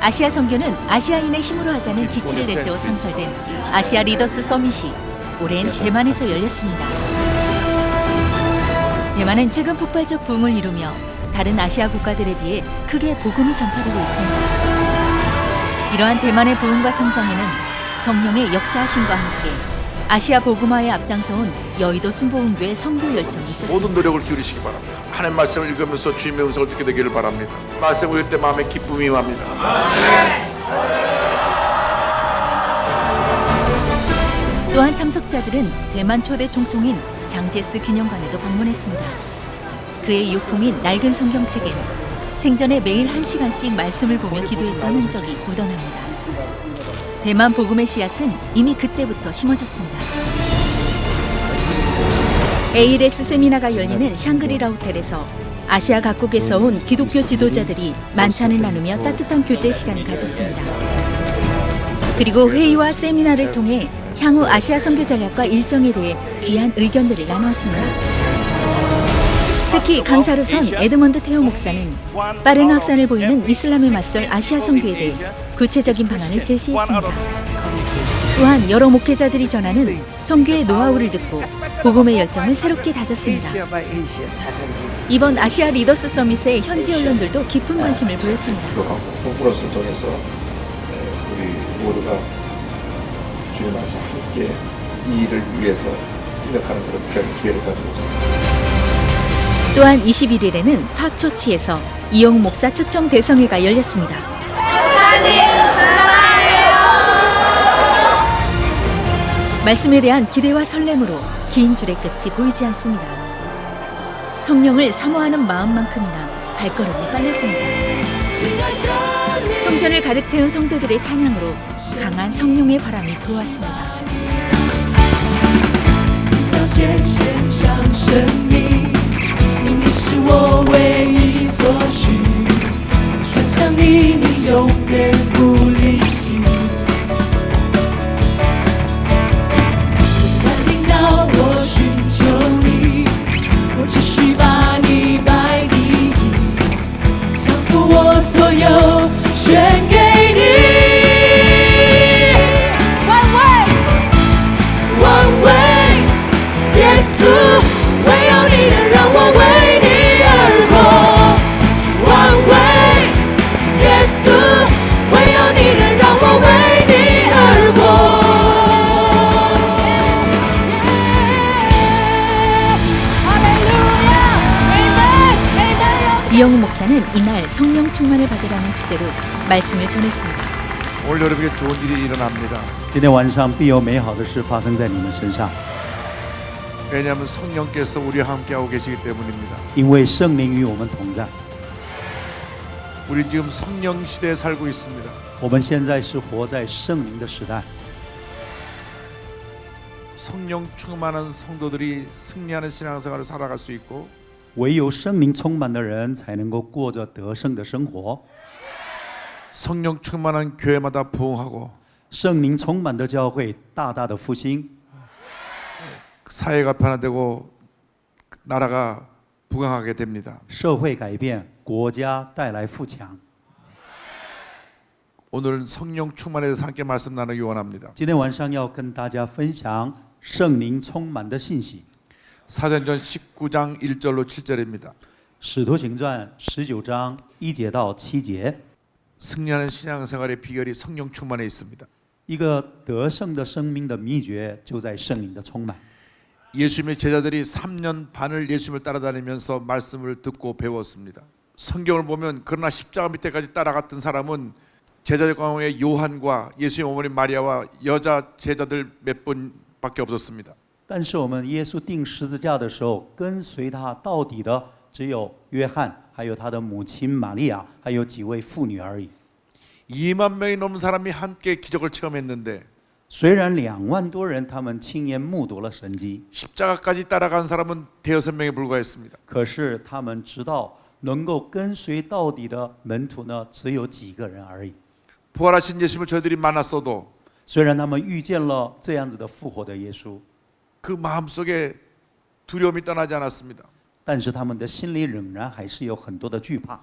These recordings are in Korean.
아시아 선교는 아시아인의 힘으로 하자는 기치를 내세워 창설된 아시아 리더스 서밋이 올해는 대만에서 열렸습니다. 대만은 최근 폭발적 부흥을 이루며 다른 아시아 국가들에 비해 크게 복음이 전파되고 있습니다. 이러한 대만의 부흥과 성장에는 성령의 역사하심과 함께 아시아 복음화에 앞장서온 여의도 순복음교회 선교 열정이 있었습니다. 모든 노력을 기울이시기 바랍니다. 하나님 말씀을 읽으면서 주님의 음성을 듣게 되기를 바랍니다. 말씀을 읽을 때 마음에 기쁨이 임합니다. 또한 참석자들은 대만 초대 총통인 장제스 기념관에도 방문했습니다. 그의 유품인 낡은 성경책엔 생전에 매일 1시간씩 말씀을 보며 기도했던 흔적이 묻어납니다. 대만 복음의 씨앗은 이미 그때부터 심어졌습니다. ALS 세미나가 열리는 샹그리라 호텔에서 아시아 각국에서 온 기독교 지도자들이 만찬을 나누며 따뜻한 교제 시간을 가졌습니다. 그리고 회의와 세미나를 통해 향후 아시아 선교 전략과 일정에 대해 귀한 의견들을 나누었습니다. 특히 강사로선 에드먼드 테오 목사는 빠른 확산을 보이는 이슬람에 맞설 아시아 선교에 대해 구체적인 방안을 제시했습니다. 또한 여러 목회자들이 전하는 선교의 노하우를 듣고 복음의 열정을 새롭게 다졌습니다. 이번 아시아 리더스 서밋에 현지 언론들도 깊은 관심을 보였습니다. 컨퍼런스를 통해서 우리 모두가 주님 안에서 함께 이 일을 위해서 협력하는 그런 귀한 기회를 가지고자 합니다. 또한 21일에는 탁초치에서 이용 목사 초청 대성회가 열렸습니다. 목사님 사랑해요. 말씀에 대한 기대와 설렘으로 긴 줄의 끝이 보이지 않습니다. 성령을 사모하는 마음만큼이나 발걸음이 빨라집니다. 성전을 가득 채운 성도들의 찬양으로 강한 성령의 바람이 불어왔습니다. 你是我唯一所需，穿上你，你永远不离弃。看听到我寻求你，我只需把你摆第一，降服我所有，全给你。One way，耶稣。 唯有你能让我为你而活 ，One way， 耶稣，唯有你能让我为你而活。 이영우 목사는 이날 성령 충만을 받으라는 주제로 말씀을 전했습니다. 오늘 여러분에게 좋은 일이 일어납니다. 今天晚上必有美好的事发生在你们身上。 왜냐하면 성령께서 우리와 함께하고 계시기 때문입니다. 因为圣灵与我们同在。 우리 지금 성령 시대에 살고 있습니다. 我们现在是活在圣灵的时代。 성령 충만한 성도들이 승리하는 신앙생활을 살아갈 수 있고 唯有圣灵充满的人才能够过着得胜的生活。 성령 충만한 교회마다 부흥하고 圣灵充满的教会大大的复兴。 사회가 변화되고 나라가 부강하게 됩니다. 社会改变，国家带来富强。 오늘은 성령 충만에 대해서 함께 말씀 나누기 원합니다. 今天晚上要跟大家分享圣灵充满的信息。 사도행전 19장 1절로 7절입니다. 使徒行传19章1节到7节。 승리하는 신앙생활의 비결이 성령 충만에 있습니다. 一个得胜的生命的秘诀就在圣灵的充满。 예수님의 제자들이 3년 반을 예수님을 따라다니면서 말씀을 듣고 배웠습니다. 성경을 보면 그러나 십자가 밑에까지 따라갔던 사람은 제자들 가운데 요한과 예수님 어머니 마리아와 여자 제자들 몇 분밖에 없었습니다. 但是我们耶稣钉十字架的时候，跟随他到底的只有约翰，还有他的母亲玛利亚，还有几位妇女而已。 2만 명이 넘는 사람이 함께 기적을 체험했는데 虽然2万多人他们亲眼目睹了神迹， 십자가까지 따라간 사람은 대여섯 명에 불과했습니다. 可是他们知道能够跟随到底的门徒呢，只有几个人而已。 부활하신 예수님을 저희들이 만났어도 虽然他们遇见了这样子的复活的耶稣， 그 마음속에 두려움이 떠나지 않았습니다. 但是他们的心里仍然还是有很多的惧怕。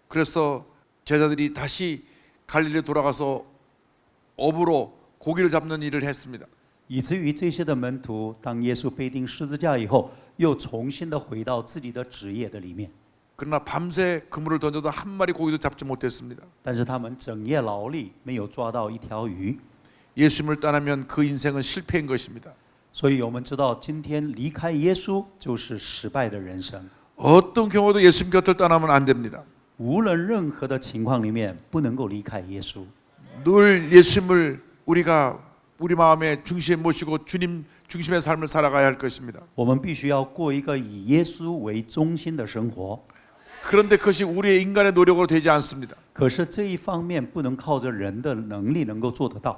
그래서 제자들이 다시 갈릴리 돌아가서 업으로 고기를 잡는 일을 했습니다. 以至于这些的门徒，当耶稣被钉十字架以后，又重新的回到自己的职业的里面。 그러나 밤새 그물을 던져도 한 마리 고기도 잡지 못했습니다. 但是他们整夜劳力，没有抓到一条鱼。 예수님을 떠나면 그 인생은 실패인 것입니다. 所以我们知道，今天离开耶稣就是失败的人生。 어떤 경우도 예수님 곁을 떠나면 안 됩니다. 无论任何的情况里面，不能够离开耶稣。 늘 예수님을 우리가 우리 마음의 중심에 모시고 주님 중심의 삶을 살아가야 할 것입니다. 我们必须要过一个以耶稣为中心的生活。 그런데 그것이 우리의 인간의 노력으로 되지 않습니다. 可是这一方面不能靠着人的能力能够做得到。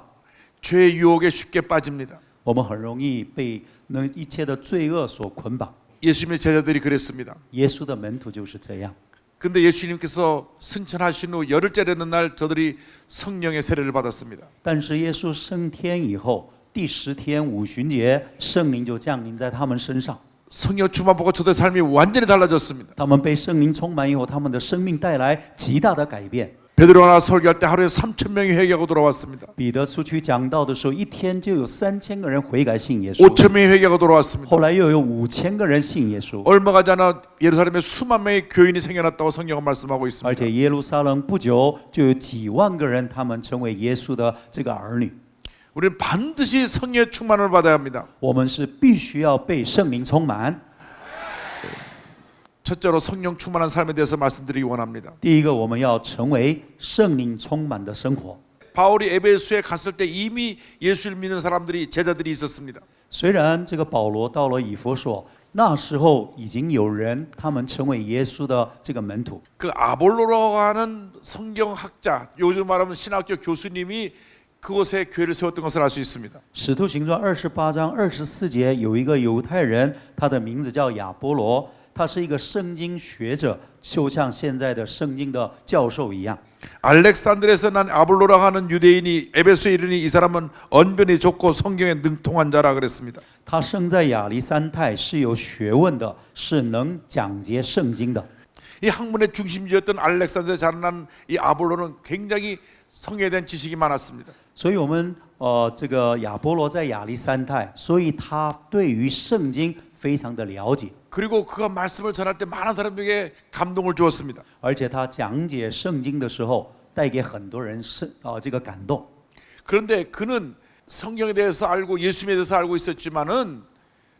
죄의 유혹에 쉽게 빠집니다. 我们很容易被那一切的罪恶所捆绑。 예수님의 제자들이 그랬습니다. 耶稣的门徒就是这样。 근데 예수님께서 승천하신 후 열흘째 되는 날 저들이 성령의 세례를 받았습니다. 但是耶稣升天以后，第10天五旬节，圣灵就降临在他们身上。 성령 충만 보고 저들의 삶이 완전히 달라졌습니다. 他们被圣灵充满以后，他们的生命带来极大的改变。 베드로가 설교할 때 하루에 3,000명이 회개하고 돌아왔습니다. 彼得出去讲道的时候，一天就有3000个人悔改信耶稣。 5,000명이 회개하고 돌아왔습니다. 后来又有5000个人信耶稣。 얼마 가지 않아 예루살렘에 수만 명의 교인이 생겨났다고 성경은 말씀하고 而 있습니다. 且耶路撒冷不久就有几万个人，他们成为耶稣的这个儿女。 우리는 반드시 성령의 충만을 받아야 합니다. 我们是必须要被圣灵充满。 첫째로 성령 충만한 삶에 대해서 말씀드리기 원합니다. 第一个，我们要成为圣灵充满的生活。 바울이 에베소에 갔을 때 이미 예수를 믿는 사람들이 제자들이 있었습니다. 虽然这个保罗到了以弗所，那时候已经有人他们成为耶稣的这个门徒。 그 아볼로라고 하는 성경학자, 요즘 말하면 신학교 교수님이 그곳에 교회를 세웠던 것을 알 수 있습니다. 使徒行传28章24节有一个犹太人，他的名字叫亚波罗，他是一个圣经学者，就像现在的圣经的教授一样。 알렉산드에서 난 아볼로라고 하는 유대인이 에베소에 이르니 이 사람은 언변이 좋고 성경에 능통한 자라 그랬습니다. 他生在亚历山泰，是有学问的，是能讲解圣经的。 이 학문의 중심지였던 알렉산드에 자라난 이 아볼로는 굉장히 성경에 대한 지식이 많았습니다. 所以我们这个亚波罗在亚历山泰，所以他对于圣经非常的了解。 그리고 그가 말씀을 전할 때 많은 사람들에게 감동을 주었습니다. 而且他讲解圣经的时候，带给很多人这个感动。 그런데 그는 성경에 대해서 알고 예수님에 대해서 알고 있었지만은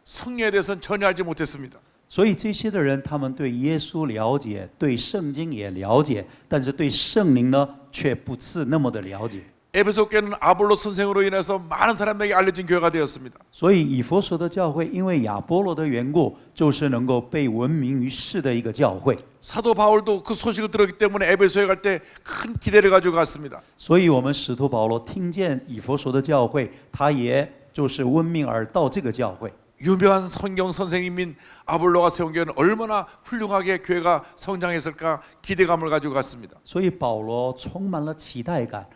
성령에 대해서는 전혀 알지 못했습니다. 所以这些的人，他们对耶稣了解，对圣经也了解，但是对圣灵呢，却不是那么的了解。 에베소 교회는 아볼로 선생으로 인해서 많은 사람에게 알려진 교회가 되었습니다. 所以以弗所的教会，因为亚波罗的缘故，就是能够被闻名于世的一个教会。 사도 바울도 그 소식을 들었기 때문에 에베소에 갈 때 큰 기대를 가지고 갔습니다. 所以我们使徒保罗听见以弗所的教会，他也就是闻名而到这个教会。 유명한 성경 선생님인 아볼로가 세운 교회는 얼마나 훌륭하게 교회가 성장했을까 기대감을 가지고 갔습니다. 所以保罗充满了期待感。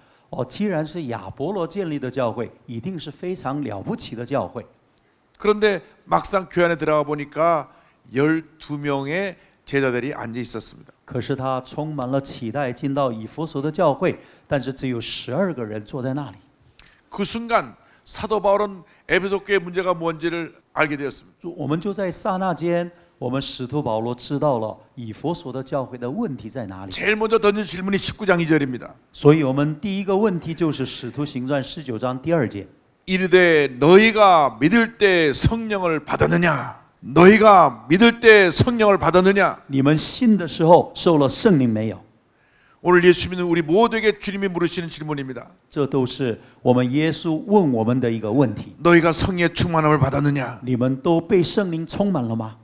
既然是亚波罗建立的教会，一定是非常了不起的教会。 그런데 막상 교회 안에 들어가 보니까 12명의 제자들이 앉아 있었습니다. 可是他充满了期待，进到以弗所的教会，但是只有12个人坐在那里。 그 순간 사도 바울은 에베소 교회 문제가 뭔지를 알게 되었습니다. 我们就在刹那间，我们使徒保罗知道了以弗所的教会的问题在哪里。 제일 먼저 던진 질문이 19장 2절입니다. 所以我们第一个问题就是使徒行传19章第2节。 이르되 너희가 믿을 때 성령을 받았느냐? 너희가 믿을 때 성령을 받았느냐? 你们信的时候受了圣灵没有？ 오늘 예수 믿는 우리 모두에게 주님이 물으시는 질문입니다. 这都是我们耶稣问我们的一个问题。 너희가 성령의 충만함을 받았느냐? 你们都被圣灵充满了吗？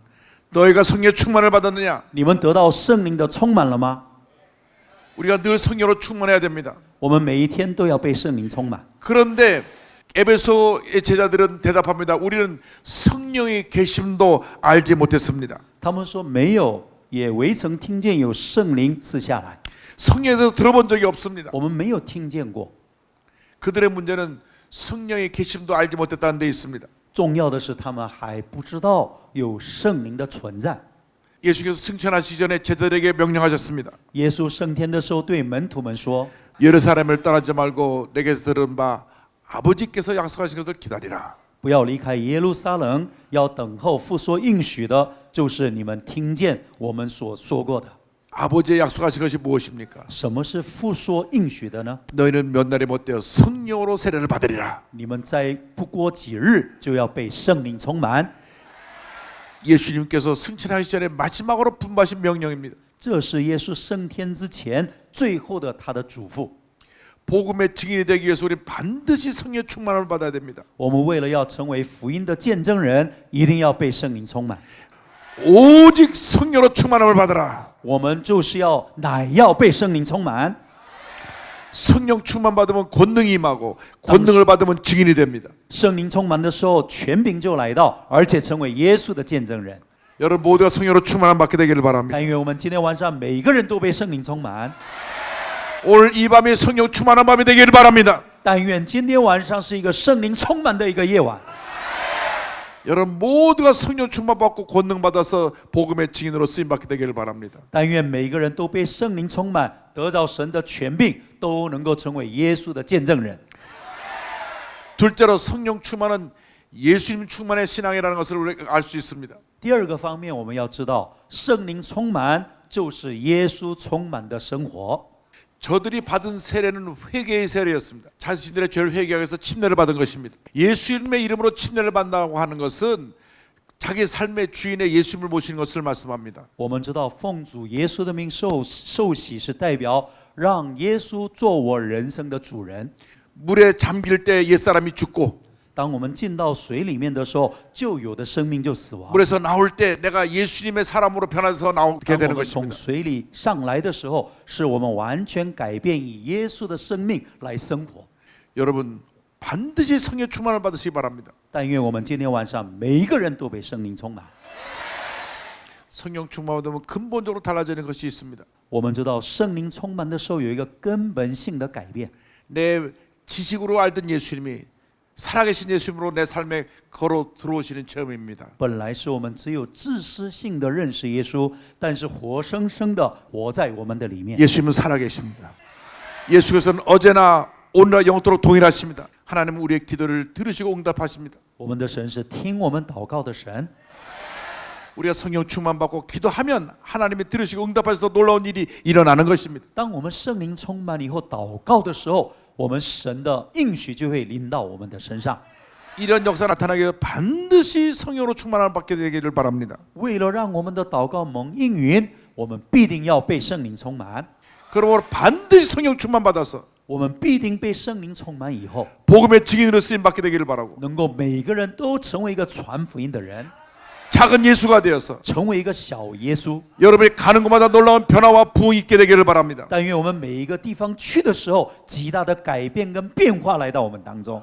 너희가 성령의 충만을 받았느냐? 你们得到圣灵的充满了吗？ 우리가 늘 성령으로 충만해야 됩니다. 我们每一天都要被圣灵充满。 그런데 에베소의 제자들은 대답합니다. 우리는 성령의 계심도 알지 못했습니다. 他们说没有，也未曾听见有圣灵赐下来。 성령에 대해서 들어본 적이 없습니다. 我们没有听见过。 그들의 문제는 성령의 계심도 알지 못했다는 데 있습니다. 重要的是，他们还不知道有圣灵的存在。 예수께서 승천하시기 전에 제자들에게 명령하셨습니다. 耶稣升天的时候，对门徒们说 예루살렘을 떠나지 말고 내게서 들은 바 아버지께서 약속하신 것을 기다리라. 不要离开耶路撒冷，要等候父所应许的，就是你们听见我们所说过的。 아버지의 약속하신 것이 무엇입니까? 什么是父所应许的呢？ 너희는 몇 날이 못되어 성령으로 세례를 받으리라. 你们在不过几日就要被圣灵充满。 예수님께서 승천하기 전에 마지막으로 분부하신 명령입니다. 这是耶稣升天之前最后的他的嘱咐。 복음의 증인이 되기 위해서 우리는 반드시 성령의 충만함을 받아야 됩니다. 我们为了要成为福音的见证人，一定要被圣灵充满。 오직 성령으로 충만함을 받으라. 我们就是乃要被圣灵充满。 성령 충만 받으면 권능이 임하고 권능을 받으면 증인이 됩니다. 圣灵充满的时候，权柄就来到，而且成为耶稣的见证人。 여러분 모두가 성령으로 충만함 받게 되기를 바랍니다. 但愿我们今天晚上每一个人都被圣灵充满。 오늘 이 밤이 성령 충만한 밤이 되기를 바랍니다. 但愿今天晚上是一个圣灵充满的一个夜晚。 여러분 모두가 성령 충만 받고 권능 받아서 복음의 증인으로 쓰임 받게 되기를 바랍니다. 但愿每一个人都被圣灵充满，得着神的权柄，都能够成为耶稣的见证人。 둘째로 성령 충만은 예수님 충만의 신앙이라는 것을 우리가 알 수 있습니다. 第二个方面，我们要知道，圣灵充满就是耶稣充满的生活。 저들이 받은 세례는 회개의 세례였습니다. 자신들의 죄를 회개하기 위해서 침례를 받은 것입니다. 예수님의 이름으로 침례를 받는다고 하는 것은 자기 삶의 주인의 예수님을 모시는 것을 말씀합니다. 我们知道，奉主耶稣的名受洗是代表让耶稣做我人生的主人。 물에 잠길 때 옛사람이 죽고 当我们进到水里面的时候，旧有的生命就死亡。 물에서 나올 때 내가 예수님의 사람으로 변해서 나오게 当 되는 我们从 것입니다. 水里上来的时候，是我们完全改变以耶稣的生命来生活。 여러분 반드시 성령 충만을 받으시기 바랍니다. 但愿我们今天晚上每一个人都被圣灵充满。 성령 충만 받으면 근본적으로 달라지는 것이 있습니다. 我们知道圣灵充满的时候有一个根本性的改变。 내 지식으로 알던 예수님이 살아계신 예수님으로 내 삶에 걸어 들어오시는 체험입니다. 本来是我们只有知识性的认识耶稣，但是活生生的活在我们的里面。 예수님은 살아계십니다. 예수께서는 어제나 오늘날 영원토록 동일하십니다. 하나님은 우리의 기도를 들으시고 응답하십니다. 我们的神是听我们祷告的神。 우리가 성령 충만 받고 기도하면 하나님이 들으시고 응답하셔서 놀라운 일이 일어나는 것입니다. 当我们圣灵充满以后祷告的时候，我们神的应许就会临到我们的身上。 이런 역사 나타나기 위해 반드시 성령으로 충만함을 받게 되기를 바랍니다. 为了让我们的祷告蒙应允，我们必定要被圣灵充满。 그러므로 반드시 성령 충만 받아서 我们必定被圣灵充满以后， 복음의 증인으로 쓰임 받게 되기를 바라고 能够每个人都成为一个传福音的人， 작은 예수가 되어서 成为一个小耶稣。 여러분이 가는 곳마다 놀라운 변화와 부흥이 있게 되기를 바랍니다. 但愿我们每一个地方去的时候，极大的改变跟变化来到我们当中。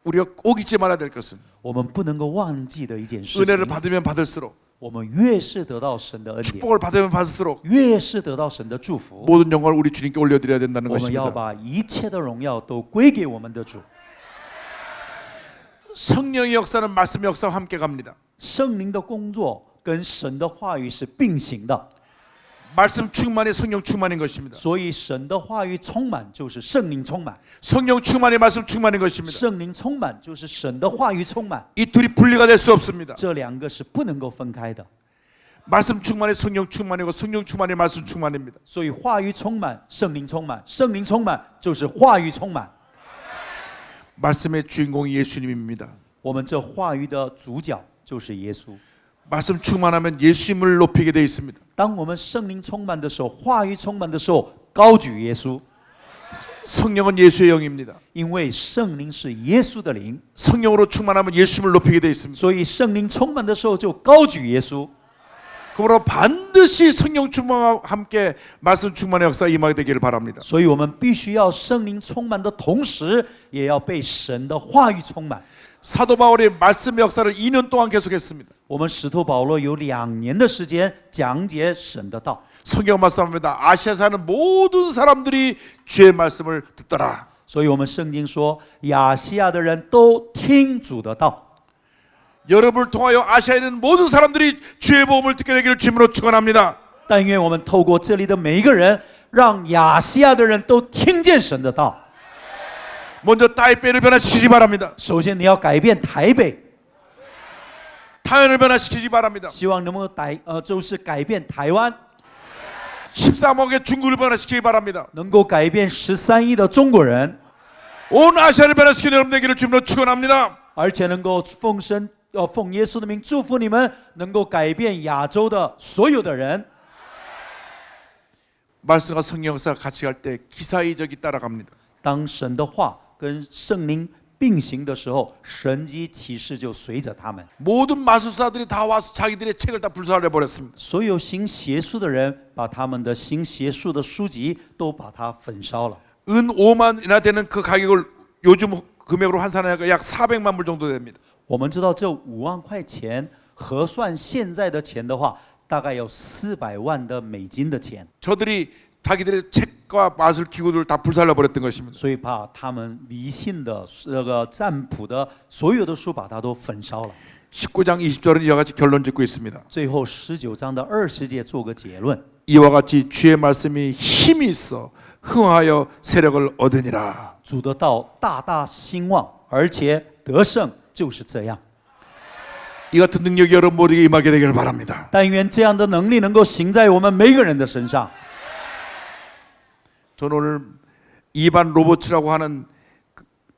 우리가 꼭 잊지 말아야 될 것은 我们不能够忘记的一件事 은혜를 情， 받으면 받을수록 我们越是得到神的恩典， 축복을 받으면 받을수록 越是得到神的祝福， 모든 영광을 우리 주님께 올려드려야 된다는 我们要 것입니다. 把一切的荣耀都归给我们的主。 성령의 역사는 말씀의 역사와 함께 갑니다. 圣灵的工作跟神的话语是并行的， 말씀 충만이 성령 충만인 것입니다. 所以神的话语充满就是圣灵充满， 성령 충만이 말씀 충만인 것입니다. 圣灵充满就是神的话语充满， 이 둘이 분리가 될 수 없습니다. 这两个是不能够分开的。 말씀 충만이 성령 충만이고 성령 충만이 말씀 충만입니다. 所以话语充满，圣灵充满，圣灵充满就是话语充满。 말씀의 주인공이 예수님입니다. 我们这话语的主角就是耶稣。 말씀 충만하면 예수님을 높이게 돼 있습니다. 当我们圣灵充满的时候，话语充满的时候，高举耶稣， 성령은 예수의 영입니다. 因为圣灵是耶稣的灵， 성령으로 충만하면 예수님을 높이게 돼 있습니다. 所以圣灵充满的时候就高举耶稣。 그러므로 반드시 성령 충만과 함께 말씀 충만의 역사가 임하게 되기를 바랍니다. 所以我们必须要圣灵充满的同时，也要被神的话语充满。 사도 바울이 말씀의 역사를 2년 동안 계속했습니다. 我们使徒保罗有2年的时间讲解神的道。 성경 말씀합니다. 아시아 사는 모든 사람들이 주의 말씀을 듣더라. 所以我们圣经说，亚细亚的人都听主的道。 여러분을 통하여 아시아에 있는 모든 사람들이 주의 복음을 듣게 되기를 주님으로 축원합니다. 但愿我们透过这里的每一个人，让亚细亚的人都听见神的道。 먼저 타이베이를 변화시키지 바랍니다. 首先你要改变台北， 타현을 변화시키지 바랍니다. 希望能够就是改变台湾， 13억의 중국을 변화시키기 바랍니다. 能够改变13亿的中国人， 온 아시아를 변화시키는 여러분 되기를 주님으로 축원합니다. 而且能够奉耶稣的名祝福你们，能够改变亚洲的所有的人。 말씀과 성령 역사가 같이 갈 때 기사이적이 따라갑니다. 当神的话跟圣灵并行的时候，神迹奇事就随着他们。 모든 마술사들이 다 와서 자기들의 책을 다 불살해 버렸습니다. 所有行邪术的人，把他们的行邪术的书籍都把它焚烧了。 은 5만이나 되는 그 가격을 요즘 금액으로 환산하니까 약 400만 불 정도 됩니다. 我们知道这5万块钱，核算现在的钱的话，大概有400万的美金的钱。 저들이 자기들의 책과 마술 기구들을 다 불살려 버렸던 것입니다. 所以把他们迷信的这个占卜的所有的书，把它都焚烧了。 19장 20절은 이와 같이 결론 짓고 있습니다. 最后19章的20节做个结论： 이와 같이 주의 말씀이 힘이 있어 흥하여 세력을 얻으니라. 主的道大大兴旺，而且得胜，就是这样。 이 같은 능력이 여러분 모두에게 임하게 되기를 바랍니다. 但愿这样的能力能够行在我们每个人的身上。 저는 오늘 이반 로버츠라고 하는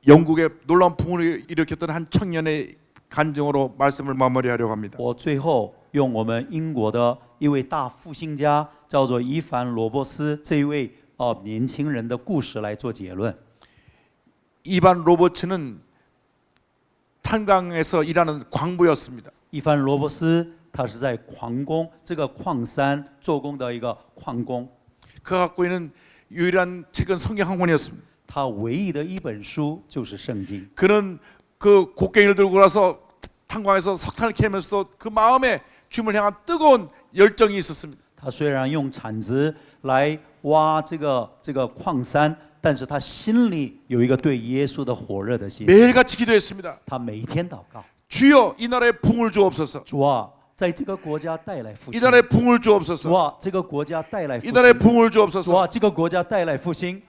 영국의 놀라운 풍을 일으켰던 한 청년의 간증으로 말씀을 마무리하려고 합니다. 我最后用我们英国的一位大复兴家，叫做伊凡·罗伯斯这一位年轻人的故事来做结论。 이반 로버츠는 탄광에서 일하는 광부였습니다. 伊凡·罗伯斯他是在矿工这个矿山做工的一个矿工， 그가 갖고 있는 유일한 책은 성경 한 권이었습니다. 他唯一的一本书就是圣经。 그는 그 곡괭이를 들고 나서 탄광에서 석탄을 캐면서도 그 마음에 주님을 향한 뜨거운 열정이 있었습니다. 他虽然用铲子来挖这个矿山，但是他心里有一个对耶稣的火热的心。 매일같이 기도했습니다. 他每一天祷告， 주여 이 나라에 붕을 주옵소서. 主啊，在这个国家带来复 이 兴。 나라에 붕을 主 주옵소서. 啊，这个国家带来复 이 나라에 兴。 붕을 主 주옵소서. 啊，这个国家带来复兴。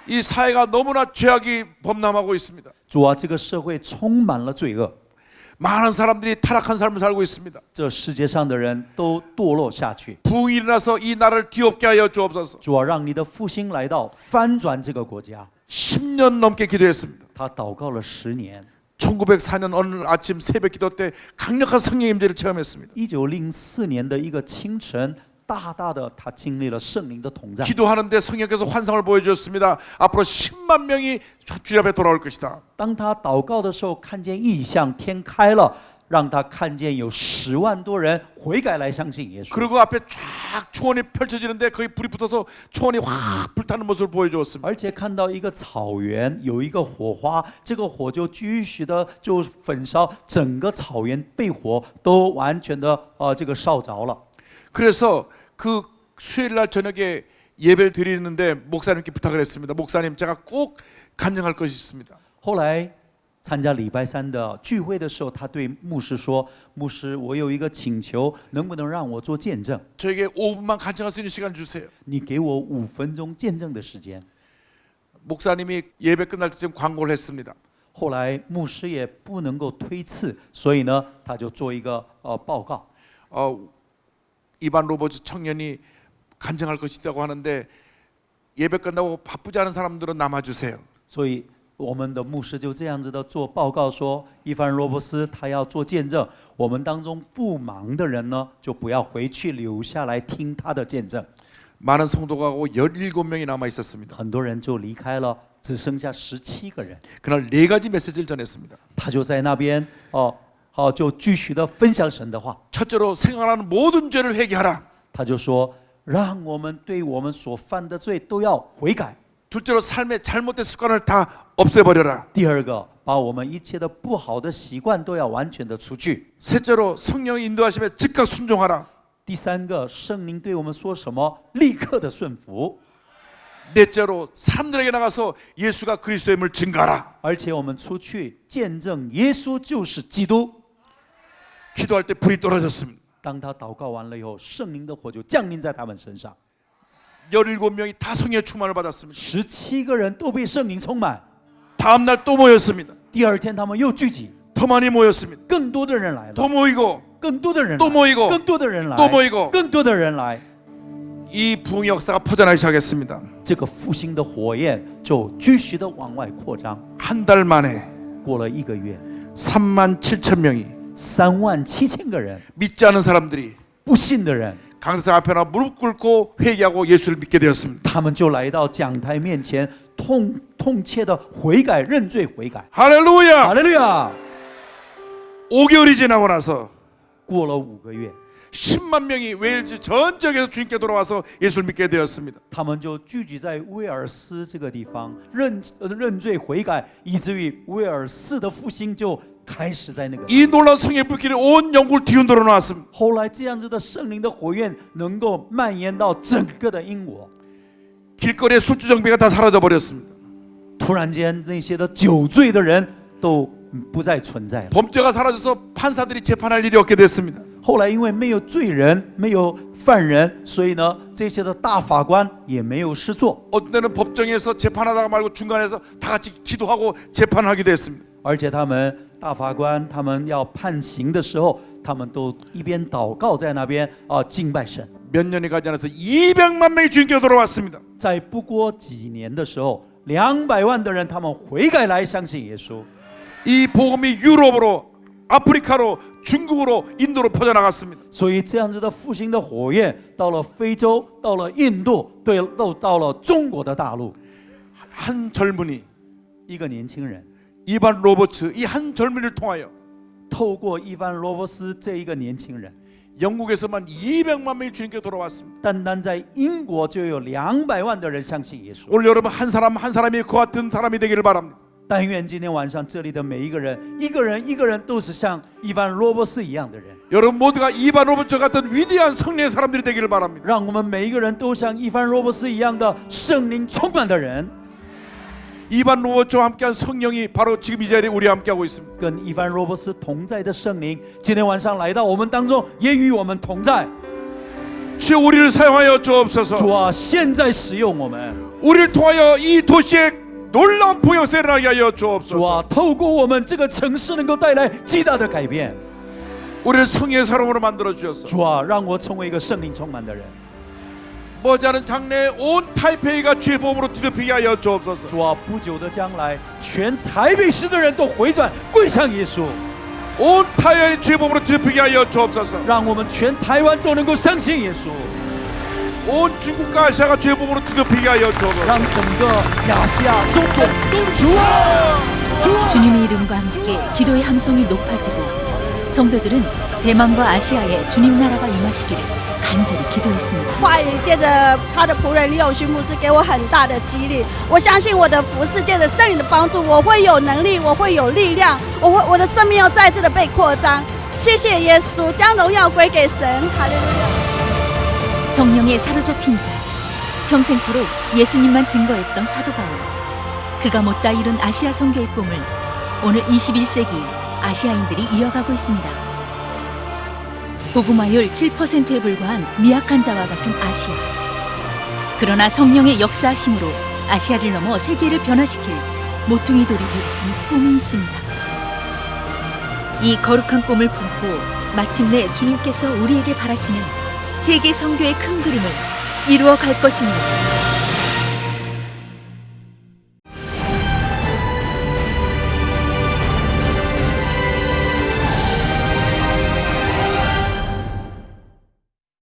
이 사회가 너무나 죄악이 범람하고 있습니다. 主啊，这个社会充满了罪恶， 많은 사람들이 타락한 삶을 살고 있습니다. 这世界上的人都堕落下去。 붕이 일어나서 이 나라를 뒤엎게 하여 주옵소서. 主啊，让你的复兴来到，翻转这个国家。 10년 넘게 기도했습니다. 他祷告了10年。 1904년 어느 아침 새벽 기도 때 강력한 성령 임재를 체험했습니다. 1904年的一个清晨，大大的他经历了圣灵的同在。 기도하는데 성령께서 환상을 보여주셨습니다. 앞으로 10만 명이 주님 앞에 돌아올 것이다. 当他祷告的时候，看见异象，天开了，让他看见有10万多人悔改来相信耶稣。 그리고 앞에 쫙 초원이 펼쳐지는데 거기 불이 붙어서 초원이 확 불타는 모습을 보여주었습니다. 而且看到一个草原有一个火花，这个火就继续的就焚烧，整个草原被火都完全的这个烧着了。 그래서 그 수요일 날 저녁에 예배를 드리는데 목사님께 부탁을 했습니다. 목사님 제가 꼭 간증할 것이 있습니다. 后来参加礼拜3的聚会的时候，他对牧师说：“牧师，我有一个请求，能不能让我做见证？ 저에게 5분만 간증할 수 있는 시간을 주세요. 你给我5分钟见证的时间。” 목사님이 예배 끝날 때쯤 광고를 했습니다. 后来牧师也不能够推辞，所以呢，他就做一个报告。 이반 로버츠 청년이 간증할 것이 있다고 하는데 예배 끝나고 바쁘지 않은 사람들은 남아주세요. 所以我们的牧师就这样子的做报告说，伊凡罗伯斯他要做见证，我们当中不忙的人呢，就不要回去，留下来听他的见证。 많은 성도가 하고 17명이 남아 있었습니다. 很多人就离开了，只剩下17个人。 그날 4가지 메시지를 전했습니다. 他就在那边就继续的分享神的话。 첫째로 생각하는 모든 죄를 회개하라. 他就说，让我们对我们所犯的罪都要悔改。 둘째로 삶의 잘못된 습관을 다 없애버려라. 第二个，把我们一切的不好的习惯都要完全的除去。 셋째로 성령의 인도하심에 즉각 순종하라. 第三个，圣灵对我们说什么，立刻的顺服。 넷째로 사람들에게 나가서 예수가 그리스도임을 증가하라. 而且我们出去见证耶稣就是基督。 기도할 때 불이 떨어졌습니다. 当他祷告完了以后，圣灵的火就降临在他们身上。 17명이 다 성령의 충만을 받았습니다. 17个人都被圣灵充满。 다음 날 또 모였습니다. 第二天他们又聚集， 더 많이 모였습니다. 更多的人来了， 더 모이고 更多的人来， 또 모이고 更多的人来， 또 모이고 更多的人来， 이 부흥의 역사가 퍼져나기 시작했습니다. 这个复兴的火焰就继续的往外扩张。 한 달 만에 过了1个月， 37,000명이 37000个人， 믿지 않은 사람들이 不信的人， 강대상 앞에 나 무릎 꿇고 회개하고 예수를 믿게 되었습니다. 他们就来到讲台面前，痛切的悔改、认罪悔改。 할렐루야! 哈利路亚！ 5개월이 지나고 나서 过了5个月， 10만 명이 웨일즈 전 지역에서 주님께 돌아와서 예수를 믿게 되었습니다. 他们就聚集在威尔斯这个地方认罪悔改，以至于威尔士的复兴就开始在那个。 이 놀라운 성의 불길이 온 영국을 뒤흔들어 놓았습니다. 后来这样子的圣灵的火焰能够蔓延到整个的英国， 길거리에 술주 정비가 다 사라져 버렸습니다. 突然间那些的酒醉的人都不再存在了。 범죄가 사라져서 판사들이 재판할 일이 없게 됐습니다. 后来因为没有罪人，没有犯人，所以呢，这些的大法官也没有事做。 어떤 때는 법정에서 재판하다가 말고 중간에서 다 같이 기도하고 재판하기도 했습니다. 而且他们大法官他们要判刑的时候，他们都一边祷告在那边敬拜神。 몇 년이 가지 않아서 200만 명이 주님께 돌아왔습니다. 在不过几年的时候，200万的人他们悔改来相信耶稣。 이 복음이 유럽으로, 아프리카로, 중국으로, 인도로 퍼져나갔습니다. 所以这样子的复兴的火焰到了非洲，到了印度，对，都到了中国的大陆。 한 젊은이 一个年轻人 이반 로버츠 이 한 젊은이를 통하여 透过伊凡罗伯斯这一个年轻人， 영국에서만 200만 명이 주님께 돌아왔습니다. 单单在英国就有200万的人相信耶稣。 오늘 여러분 한 사람 한 사람이 그 같은 사람이 되기를 바랍니다. 但愿今天晚上这里的每一个人，一个人都是像伊凡罗伯斯一样的人。 여러분 모두가 이반 로버츠 같은 위대한 성령의 사람들이 되기를 바랍니다. 让我们每一个人都像伊凡罗伯斯一样的圣灵充满的人。 이반 로버츠와 함께한 성령이 바로 지금 이 자리에 우리와 함께하고 있습니다. 跟伊凡罗伯斯同在的圣灵，今天晚上来到我们当中，也与我们同在。 주여 우리를 사용하여 주옵소서. 主啊，现在使用我们。 우리를 통하여 이 도시에 놀라운 부흥을 일어나게 하여 主啊， 주옵소서. 透过我们这个城市能够带来极大的改变。 우리를 성령의 사람으로 만들어 주셔서 主啊，让我成为一个圣灵充满的人。 머지않은 장래에 온 타이페이가 주의 복음으로 뒤덮이게 하여 주옵소서. 主啊，不久的将来，全台北市的人都回转归向耶稣， 온 타이완이 주의 복음으로 뒤덮이게 하여 주옵소서. 让我们全台湾都能够相信耶稣， 온 중국과 아시아가 주의 복음으로 뒤덮이게 하여 주옵소서. 让整个亚细亚、中东都是主啊！ 주님의 이름과 함께 기도의 함성이 높아지고 성도들은 대만과 아시아에 주님 나라가 임하시기를 간절히 기도했습니다. 话语借着他的仆人李永勋牧师给我很大的激励。我相信我的服事借着圣灵的帮助，我会有能力，我会有力量，我的生命要再次的被扩张。谢谢耶稣，将荣耀归给神。哈利路亚。 성령에 사로잡힌 자, 평생토록 예수님만 증거했던 사도 바울. 그가 못다 이룬 아시아 선교의 꿈을 오늘 21세기 아시아인들이 이어가고 있습니다. 복음화율 7%에 불과한 미약한 자와 같은 아시아. 그러나 성령의 역사하심으로 아시아를 넘어 세계를 변화시킬 모퉁이 돌이 되고픈 꿈이 있습니다. 이 거룩한 꿈을 품고 마침내 주님께서 우리에게 바라시는 세계 선교의 큰 그림을 이루어 갈 것입니다.